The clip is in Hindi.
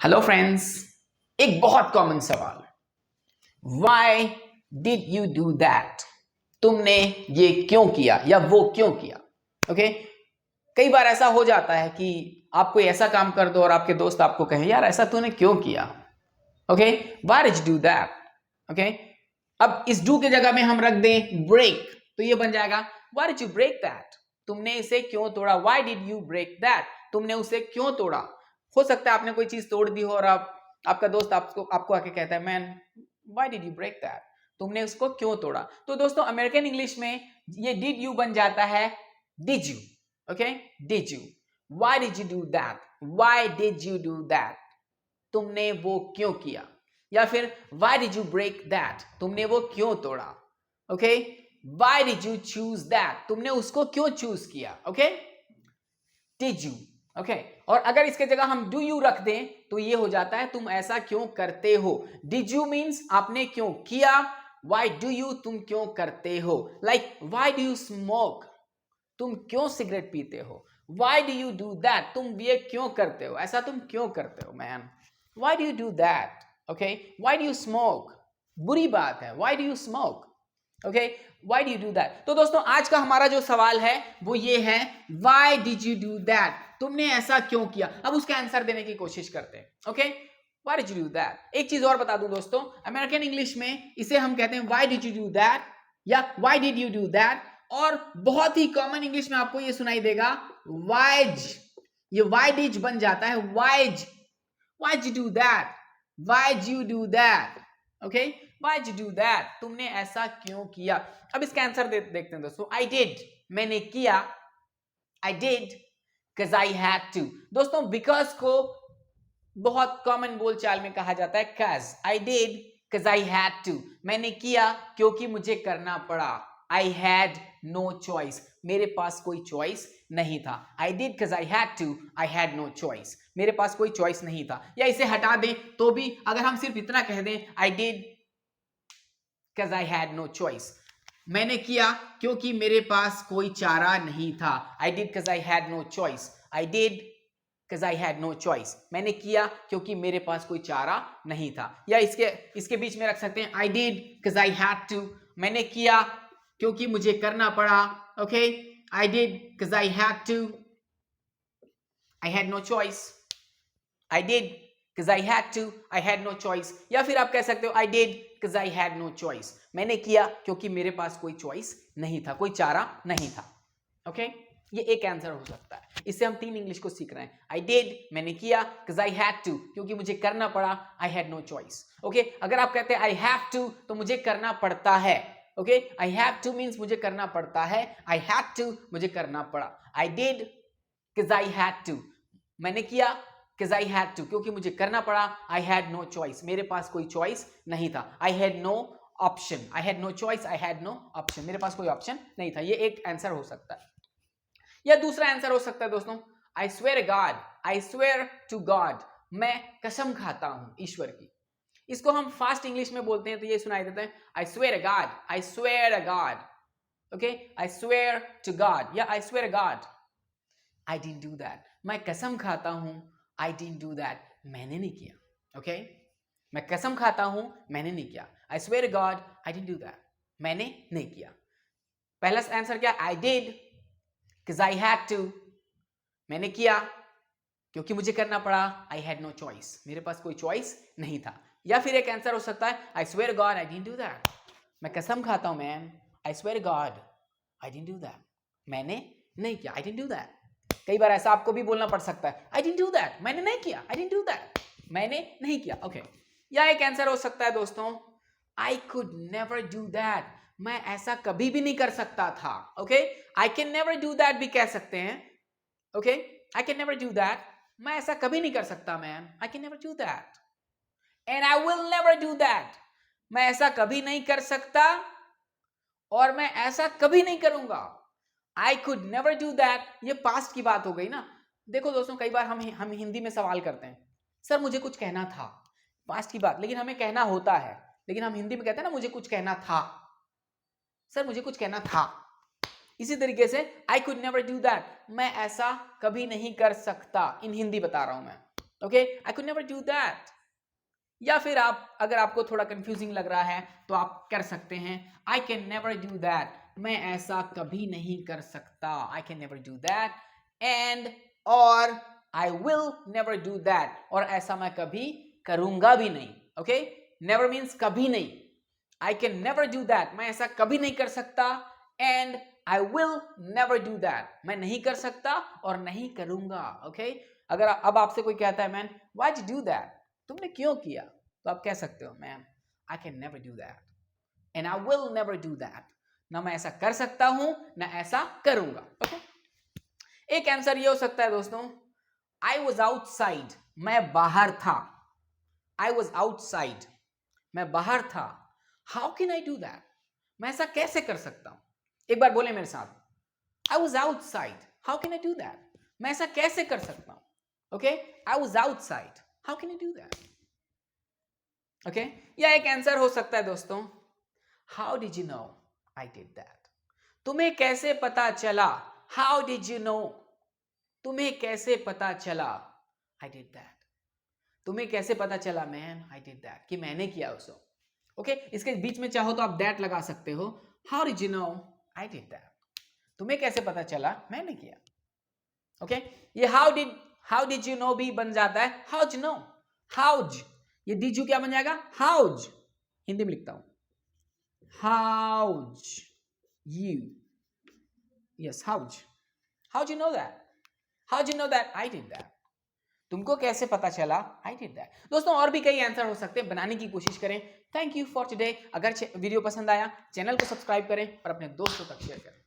हेलो फ्रेंड्स, एक बहुत कॉमन सवाल, Y did you do that? तुमने ये क्यों किया या वो क्यों किया? ओके कई बार ऐसा हो जाता है कि आप कोई ऐसा काम कर दो और आपके दोस्त आपको कहें यार ऐसा तूने क्यों किया? Okay Y did you do that? Okay अब इस डू के जगह में हम रख दें ब्रेक, तो ये बन जाएगा why did you break that? तुमने इसे क्यों तोड़ा? Why did you break that? तुमने उसे क्यों तोड़ा? हो सकता है आपने कोई चीज तोड़ दी हो और आपका दोस्त आपको आके कहता है man why did you break that? तुमने उसको क्यों तोड़ा? तो दोस्तों अमेरिकन इंग्लिश में ये डिड यू बन जाता है did you. Okay did you. Why did you do that? Why did you do that? तुमने वो क्यों किया? या फिर why did you break that? तुमने वो क्यों तोड़ा? Okay why did you choose that? तुमने उसको क्यों चूज किया? Okay did you. ओके और अगर इसके जगह हम डू यू रख दें तो ये हो जाता है तुम ऐसा क्यों करते हो. डिड यू मीन्स आपने क्यों किया. व्हाई डू यू तुम क्यों करते हो. Like why do you smoke? तुम क्यों सिगरेट पीते हो. Why do you do that? तुम ये क्यों करते हो, ऐसा तुम क्यों करते हो man. Why do you do that? Okay why do you smoke? बुरी बात है, why do you smoke. Okay why do you do that? तो दोस्तों आज का हमारा जो सवाल है वो ये है why did you do that? तुमने ऐसा क्यों किया. अब उसका आंसर देने की कोशिश करते हैं. Okay why did you do that? एक चीज और बता दूं दोस्तों, अमेरिकन इंग्लिश में इसे हम कहते हैं why did you do that या why did you do that. और बहुत ही कॉमन इंग्लिश में आपको ये सुनाई देगा वाइज. ये वाई डिज बन जाता है wise. Why you do that? Why you do that? Okay why you do that? तुमने ऐसा क्यों किया. अब इसका आंसर देखते हैं दोस्तों. आई डिड मैंने किया. I did because I had to. दोस्तों बिकॉज को बहुत कॉमन बोलचाल में कहा जाता है cause. I did because I had to. मैंने किया क्योंकि मुझे करना पड़ा. I had no choice. मेरे पास कोई चॉइस नहीं था. I did because I had to. I had no choice. मेरे पास कोई चॉइस नहीं था. या इसे हटा दें तो भी अगर हम सिर्फ इतना कह दें I did because I had no choice. मैंने किया क्योंकि मेरे पास कोई चारा नहीं था. I did because I had no choice. I did because I had no choice. मैंने किया क्योंकि मेरे पास कोई चारा नहीं था. या इसके बीच में रख सकते हैं I did because I had to. मैंने किया क्योंकि मुझे करना पड़ा. Okay I did because I had to. I had no choice. I did because I had to. I had no choice. या फिर आप कह सकते हो I did because I had no choice. मैंने किया क्योंकि मेरे पास कोई चॉइस नहीं था, कोई चारा नहीं था. ओके ये एक आंसर हो सकता है. इससे हम तीन इंग्लिश को सीख रहे हैं. आई डिड मैंने किया, बिकॉज आई हैड टू क्योंकि मुझे करना पड़ा. I had no choice. Okay अगर आप कहते हैं आई हैव टू तो मुझे करना पड़ता है. Okay I have two means मुझे करना पड़ता है. आई हैड टू मुझे करना पड़ा. I did because I had to. मैंने किया बिकॉज आई हैड टू क्योंकि मुझे करना पड़ा. I had no choice. मेरे पास कोई चॉइस नहीं था. I had no option. I had no choice. I had no option. मेरे पास कोई ऑप्शन नहीं था. ये एक आंसर हो सकता है. या दूसरा आंसर हो सकता है दोस्तों I swear God. I swear to God. मैं कसम खाता हूं ईश्वर की. इसको हम फास्ट इंग्लिश में बोलते हैं तो ये सुनाई देता है I swear God. I swear God. Okay I swear to God या I swear God I didn't do that. मैं कसम खाता हूं आई डिडंट डू दैट. मैंने नहीं किया. ओके मैं कसम खाता हूं मैंने नहीं किया. I swear God I didn't do that. मैंने नहीं किया. पहला आंसर क्या? I did because I had to. मैंने किया क्योंकि मुझे करना पड़ा. I had no choice. मेरे पास कोई चॉइस नहीं था. या फिर एक आंसर हो सकता है I swear God I didn't do that. मैं कसम खाता हूं man. I swear God I didn't do that. मैंने नहीं किया. आई डिडंट डू दैट. कई बार ऐसा आपको भी बोलना पड़ सकता है आई डिडंट डू दैट. मैंने नहीं किया. आई डिडंट डू दैट. मैंने नहीं किया. ओके या एक आंसर हो सकता है दोस्तों I could never do that. मैं ऐसा कभी भी नहीं कर सकता था. Okay I can never do that भी कह सकते हैं. Okay I can never do that. मैं ऐसा कभी नहीं कर सकता man. I can never do that. And I will never do that. मैं ऐसा कभी नहीं कर सकता और मैं ऐसा कभी नहीं करूंगा. I could never do that ये पास्ट की बात हो गई ना. देखो दोस्तों कई बार हम हिंदी में सवाल करते हैं सर मुझे कुछ कहना था. पास्ट की बात लेकिन हमें कहना होता है. लेकिन हम हिंदी में कहते हैं ना मुझे कुछ कहना था. सर मुझे कुछ कहना था. इसी तरीके से I could never do that. मैं ऐसा कभी नहीं कर सकता. इन हिंदी बता रहा हूं मैं. Okay, I could never do that. या फिर आप, अगर आपको थोड़ा कंफ्यूजिंग लग रहा है तो आप कर सकते हैं I can never do that, मैं ऐसा कभी नहीं कर सकता, I can never do that, and और I will never do that, और ऐसा मैं कभी करूंगा भी नहीं। ओके, नेवर मीन्स कभी नहीं, आई कैन नेवर डू दैट, मैं ऐसा कभी नहीं कर सकता, and I will never do that, मैं नहीं कर सकता और नहीं करूंगा। ओके, अगर अब आपसे कोई कहता है man why did you do that, तुमने क्यों किया, तो आप कह सकते हो man I can never do that and I will never do that, ना मैं ऐसा कर सकता हूं ना ऐसा करूंगा। ओके, एक आंसर ये हो सकता है दोस्तों, आई वॉज आउटसाइड, मैं बाहर था, आई वॉज आउटसाइड, मैं बाहर था, how can I do that, मैं ऐसा कैसे कर सकता हूं, एक बार बोले मेरे साथ, I was outside, how can I do that, मैं ऐसा कैसे कर सकता हूं। Okay, I was outside, how can I do that. Okay, या एक आंसर हो सकता है दोस्तों, how did you know I did that, तुम्हें कैसे पता चला, हाउ डिड यू नो, तुम्हें कैसे पता चला आई डिड दैट, तुम्हें कैसे पता चला मैन आई डिड दैट, कि मैंने किया उसको। ओके, इसके बीच में चाहो तो आप दैट लगा सकते हो, how did you know I did that, तुम्हें कैसे पता चला मैंने किया। ओके, ये हाउ डिड यू नो भी बन जाता है हाउज नो, हाउज, ये डिड यू क्या बन जाएगा हाउज, हिंदी में लिखता हूं how's you, yes how's, how's you know that, how's you know that I did that, तुमको कैसे पता चला आई डिड दैट। दोस्तों और भी कई आंसर हो सकते हैं, बनाने की कोशिश करें। Thank you for today. अगर वीडियो पसंद आया चैनल को सब्सक्राइब करें और अपने दोस्तों तक शेयर करें।